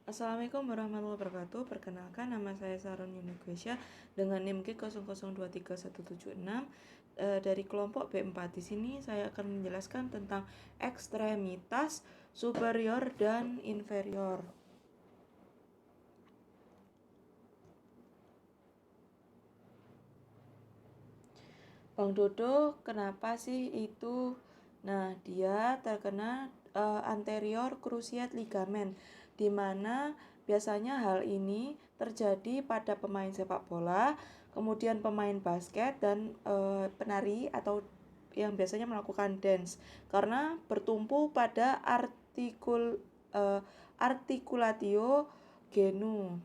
Assalamualaikum warahmatullahi wabarakatuh. Perkenalkan, nama saya Sharon Yuni Gwesya dengan NIM G00237176 dari kelompok B4. Di sini saya akan menjelaskan tentang ekstremitas superior dan inferior. Bang Dodo, kenapa sih itu? Nah, dia terkena anterior cruciate ligament, di mana biasanya hal ini terjadi pada pemain sepak bola, kemudian pemain basket dan penari atau yang biasanya melakukan dance, karena bertumpu pada articulatio genu.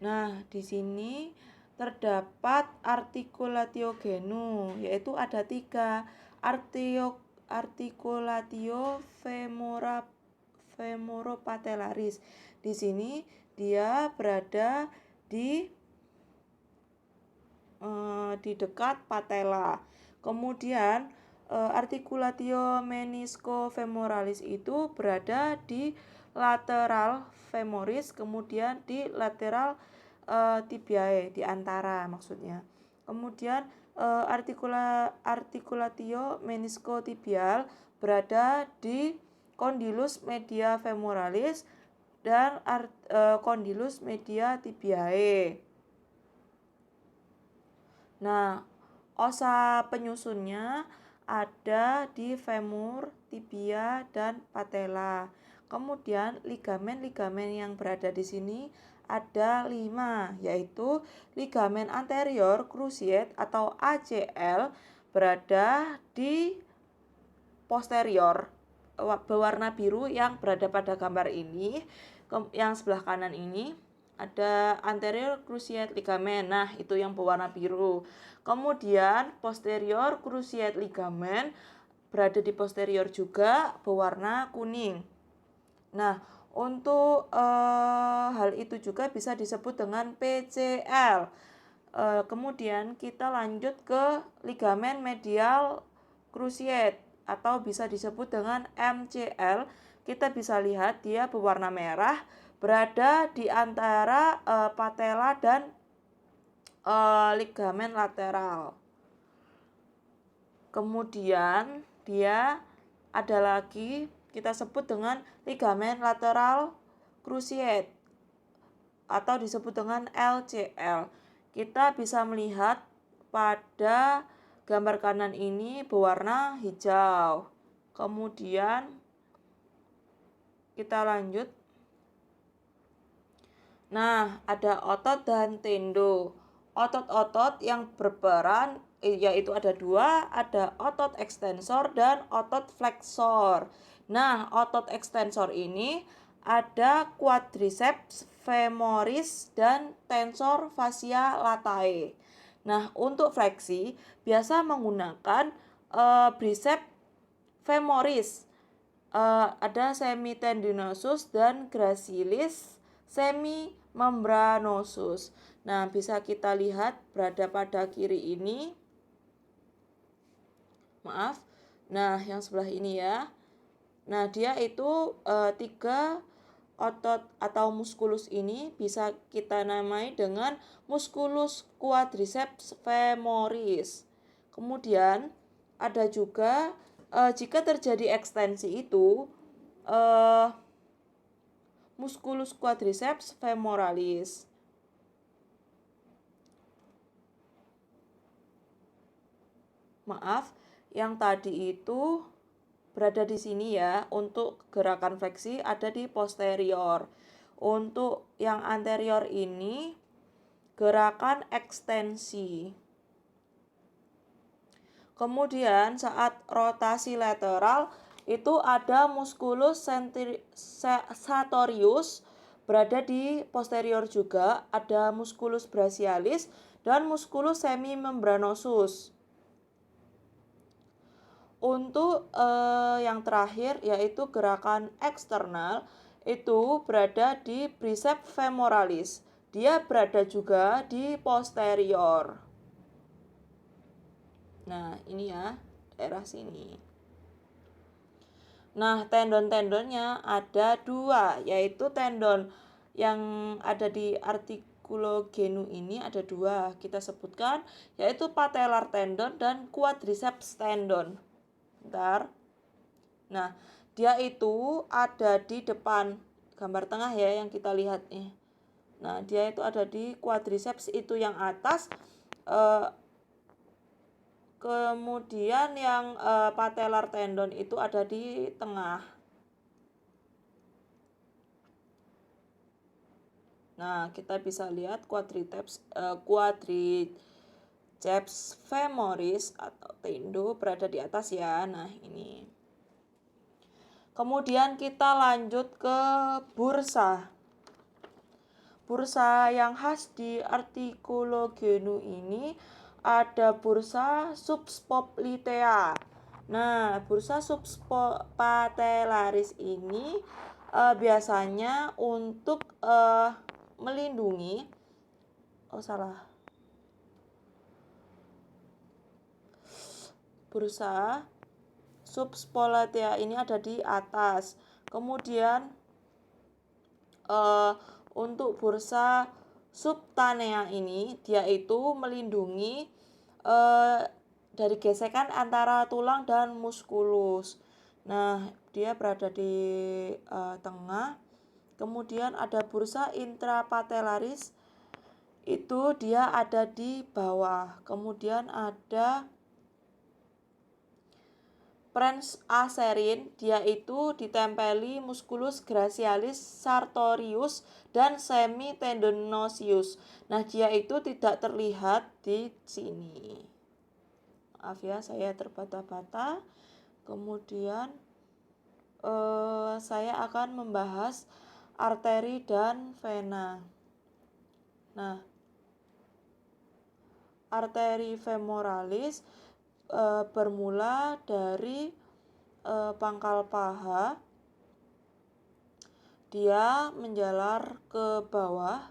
Nah, di sini terdapat articulatio genu, yaitu ada 3. Articulatio femoropatellaris. Di sini dia berada di dekat patella. Kemudian articulatio meniscofemoralis itu berada di lateral femoris, kemudian di lateral tibiae, di antara maksudnya. Kemudian articulatio meniscotibial berada di condylus media femoralis dan condylus media tibiae. Nah, osa penyusunnya ada di femur, tibia, dan patella. Kemudian ligamen-ligamen yang berada di sini ada 5, yaitu ligamen anterior cruciate atau ACL berada di posterior berwarna biru yang berada pada gambar ini. Yang sebelah kanan ini ada anterior cruciate ligament. Nah, itu yang berwarna biru. Kemudian posterior cruciate ligament berada di posterior juga berwarna kuning. Nah, untuk hal itu juga bisa disebut dengan PCL. Kemudian kita lanjut ke ligamen medial cruciate atau bisa disebut dengan MCL. Kita bisa lihat dia berwarna merah, berada di antara patella dan ligamen lateral. Kemudian dia ada lagi kita sebut dengan ligamen lateral cruciate atau disebut dengan LCL. Kita bisa melihat pada gambar kanan ini berwarna hijau. Kemudian kita lanjut. Nah, ada otot dan tendo. Otot-otot yang berperan yaitu ada 2, ada otot ekstensor dan otot fleksor. Nah, otot ekstensor ini ada quadriceps femoris dan tensor fascia latae. Nah, untuk fleksi biasa menggunakan biceps femoris. Ada semitendinosus dan gracilis semimembranosus. Nah, bisa kita lihat berada pada kiri ini. Maaf. Nah, yang sebelah ini ya. Nah, dia itu 3 otot atau muskulus ini bisa kita namai dengan musculus quadriceps femoris. Kemudian ada juga jika terjadi ekstensi itu musculus quadriceps femoralis. Maaf, yang tadi itu berada di sini ya. Untuk gerakan fleksi ada di posterior. Untuk yang anterior ini gerakan ekstensi. Kemudian saat rotasi lateral itu ada musculus sartorius berada di posterior juga, ada musculus brachialis dan musculus semimembranosus. Untuk yang terakhir yaitu gerakan eksternal itu berada di biceps femoralis. Dia berada juga di posterior. Nah, ini ya, daerah sini. Nah, tendon-tendonnya ada dua, yaitu tendon yang ada di artikulogenu ini ada dua. Kita sebutkan, yaitu patellar tendon dan quadriceps tendon. Bentar. Nah, dia itu ada di depan gambar tengah ya yang kita lihat nih. Nah, dia itu ada di quadriceps itu yang atas. Kemudian yang patellar tendon itu ada di tengah. Nah, kita bisa lihat quadriceps femoris atau tendo berada di atas ya. Nah, ini. Kemudian kita lanjut ke bursa. Bursa yang khas di artikulogenu ini ada bursa subspoplitea. Nah, bursa subpatellaris ini biasanya untuk melindungi bursa subspoplitea ini ada di atas. Kemudian untuk bursa subtanea ini dia itu melindungi dari gesekan antara tulang dan muskulus. Nah, dia berada di tengah. Kemudian ada bursa intrapatellaris, itu dia ada di bawah. Kemudian ada Pons aserin, dia itu ditempeli musculus gracialis sartorius dan semitendinosius. Nah, dia itu tidak terlihat di sini. Maaf ya, saya terbata-bata. Kemudian saya akan membahas arteri dan vena. Nah, arteri femoralis bermula dari pangkal paha, dia menjalar ke bawah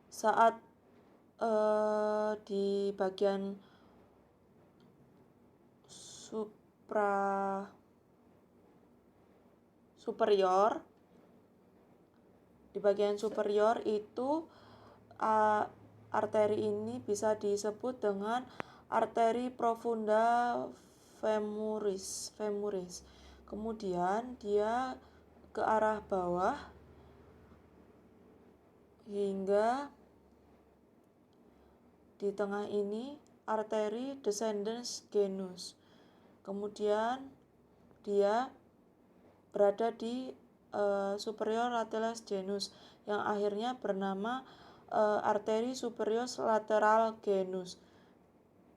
saat di bagian superior. Di bagian superior itu arteri ini bisa disebut dengan arteri profunda femoris. Kemudian dia ke arah bawah hingga di tengah ini arteri descendens genus. Kemudian dia berada di superior latissimus genus yang akhirnya bernama arteri superior lateral genus.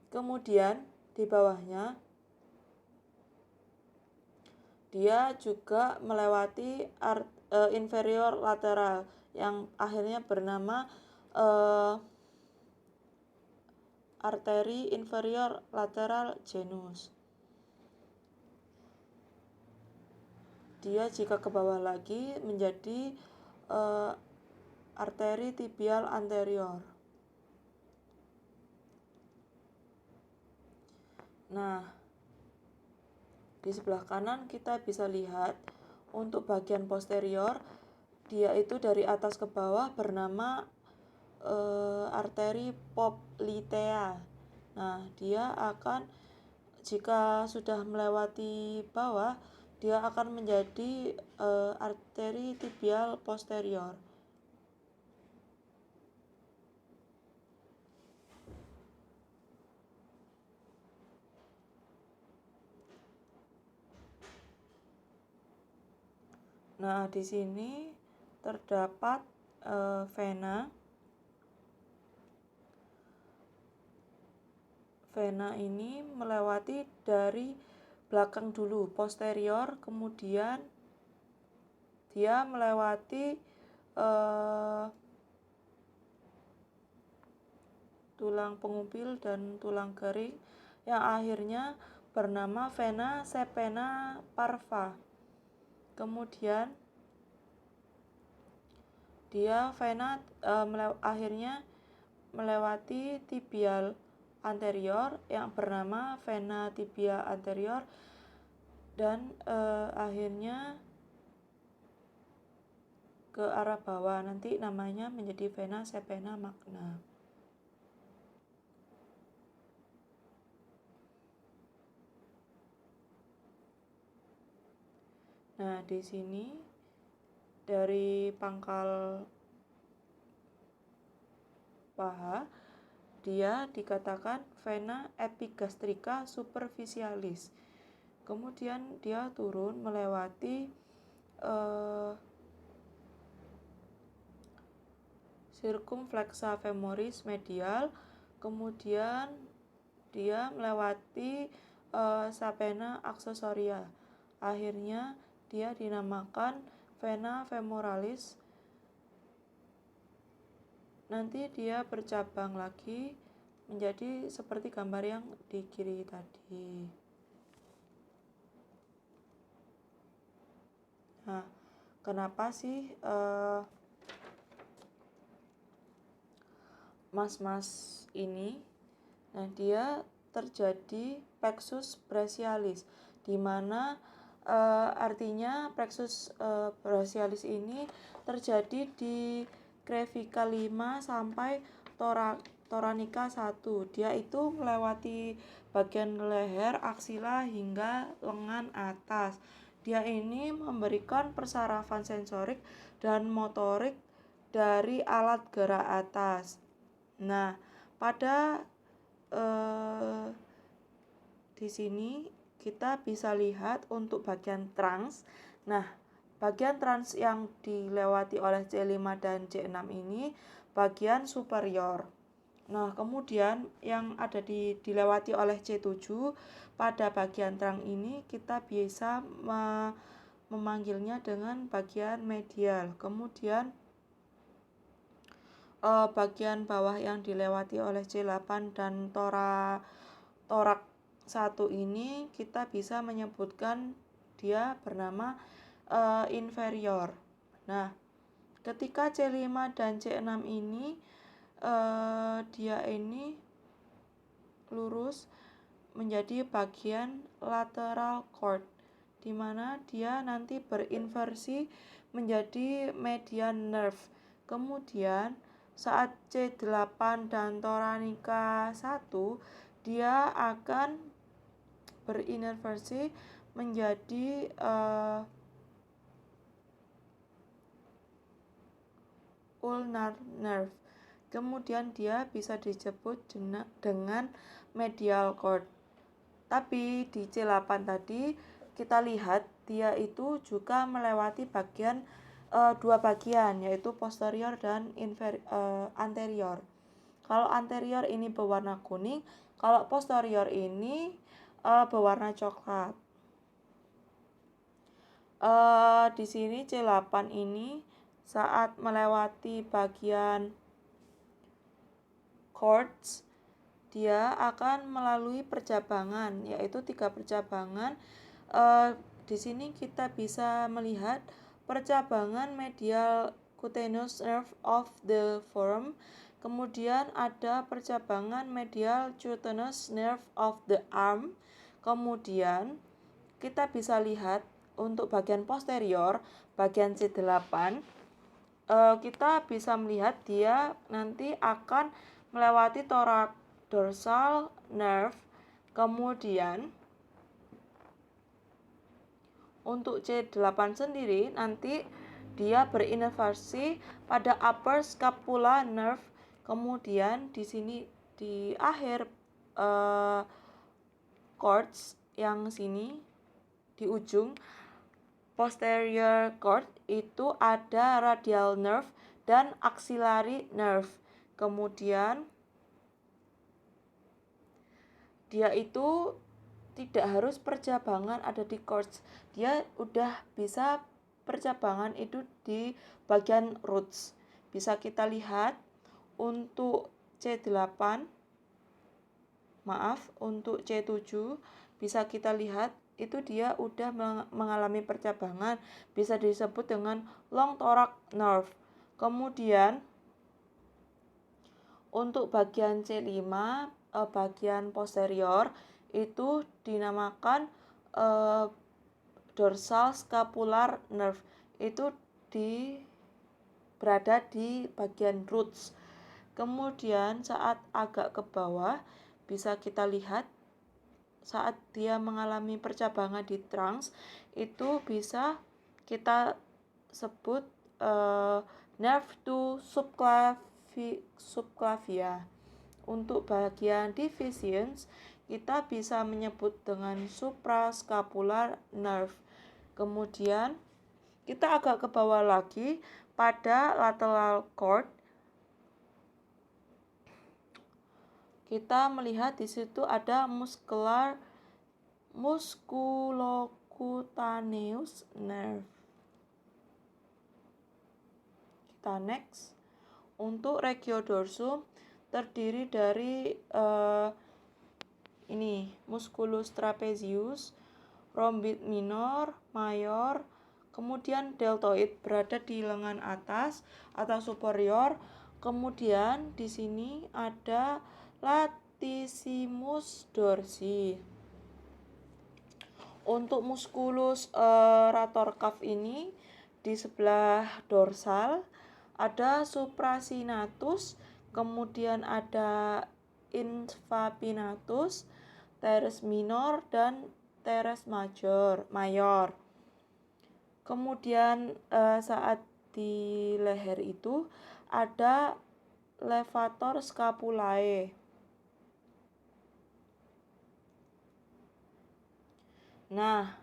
Kemudian di bawahnya dia juga melewati inferior lateral yang akhirnya bernama arteri inferior lateral genus. Dia jika ke bawah lagi menjadi arteri tibial anterior. Nah, di sebelah kanan kita bisa lihat untuk bagian posterior, dia itu dari atas ke bawah bernama arteri poplitea. Nah, dia akan jika sudah melewati bawah, dia akan menjadi arteri tibial posterior. Nah, di sini terdapat vena. Vena ini melewati dari belakang dulu, posterior, kemudian dia melewati tulang pengumpil dan tulang kering yang akhirnya bernama vena saphenous parva. Kemudian dia vena akhirnya melewati tibial anterior yang bernama vena tibia anterior dan akhirnya ke arah bawah, nanti namanya menjadi vena saphenna magna. Nah, di sini dari pangkal paha dia dikatakan vena epigastrica superficialis. Kemudian dia turun melewati circumflexa femoris medial, kemudian dia melewati saphenna accessoria. Akhirnya dia dinamakan vena femoralis. Nanti dia bercabang lagi menjadi seperti gambar yang di kiri tadi. Nah, kenapa sih mas-mas ini? Nah, dia terjadi plexus brachialis, di mana artinya plexus brachialis ini terjadi di clavicle 5 sampai thoranica 1. Dia itu melewati bagian leher, aksila hingga lengan atas. Dia ini memberikan persarafan sensorik dan motorik dari alat gerak atas. Nah, pada di sini kita bisa lihat untuk bagian trans. Nah, bagian trans yang dilewati oleh C5 dan C6 ini bagian superior. Nah, kemudian yang ada dilewati oleh C7 pada bagian trans ini kita bisa memanggilnya dengan bagian medial. Kemudian bagian bawah yang dilewati oleh C8 dan torak 1 ini kita bisa menyebutkan dia bernama inferior. Nah, ketika C5 dan C6 ini dia ini lurus menjadi bagian lateral cord, di mana dia nanti berinversi menjadi median nerve. Kemudian saat C8 dan thoranica 1 dia akan berinversi menjadi ulnar nerve. Kemudian dia bisa disebut dengan medial cord. Tapi di C8 tadi kita lihat dia itu juga melewati bagian dua bagian, yaitu posterior dan anterior. Kalau anterior ini berwarna kuning, kalau posterior ini berwarna coklat. Di sini C8 ini saat melewati bagian cords, dia akan melalui percabangan, yaitu 3 percabangan. Di sini kita bisa melihat percabangan medial cutaneous nerve of the forearm, kemudian ada percabangan medial cutaneous nerve of the arm. Kemudian kita bisa lihat untuk bagian posterior, bagian C8, kita bisa melihat dia nanti akan melewati thorax dorsal nerve. Kemudian untuk C8 sendiri nanti dia berinversi pada upper scapula nerve. Kemudian di sini di akhir cords yang sini di ujung posterior cord itu ada radial nerve dan axillary nerve. Kemudian dia itu tidak harus percabangan ada di cords, dia udah bisa percabangan itu di bagian roots. Bisa kita lihat untuk C8, untuk C7 bisa kita lihat itu dia udah mengalami percabangan, bisa disebut dengan long thorax nerve. Kemudian untuk bagian C5, bagian posterior itu dinamakan dorsal scapular nerve itu berada di bagian roots. Kemudian saat agak ke bawah bisa kita lihat saat dia mengalami percabangan di trunks itu bisa kita sebut nerve to subclavia. Untuk bagian divisions kita bisa menyebut dengan suprascapular nerve. Kemudian kita agak ke bawah lagi pada lateral cord. Kita melihat di situ ada musculocutaneous nerve. Kita next. Untuk regiodorsum terdiri dari musculus trapezius, rhomboid minor, mayor, kemudian deltoid berada di lengan atas atau superior. Kemudian di sini ada latissimus dorsi. Untuk musculus rotor cuff ini di sebelah dorsal ada suprasinatus, kemudian ada infapinatus, teres minor dan teres mayor. Kemudian saat di leher itu ada levator scapulae. Nah,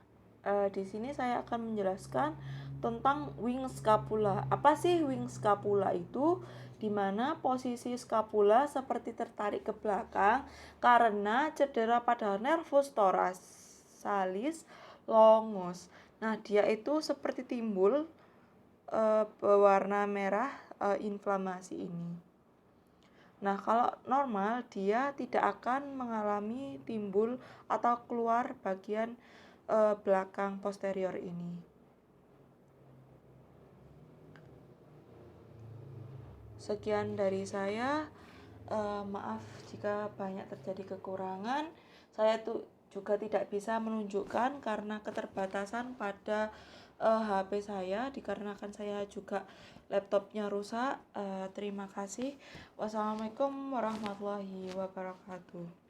di sini saya akan menjelaskan tentang wing scapula. Apa sih wing scapula itu? Di mana posisi scapula seperti tertarik ke belakang karena cedera pada nervus thoracalis longus. Nah, dia itu seperti timbul berwarna merah inflamasi ini. Nah, kalau normal dia tidak akan mengalami timbul atau keluar bagian belakang posterior ini. Sekian dari saya. Maaf jika banyak terjadi kekurangan. Saya juga tidak bisa menunjukkan karena keterbatasan pada HP saya, dikarenakan saya juga laptopnya rusak. Terima kasih. Wassalamualaikum warahmatullahi wabarakatuh.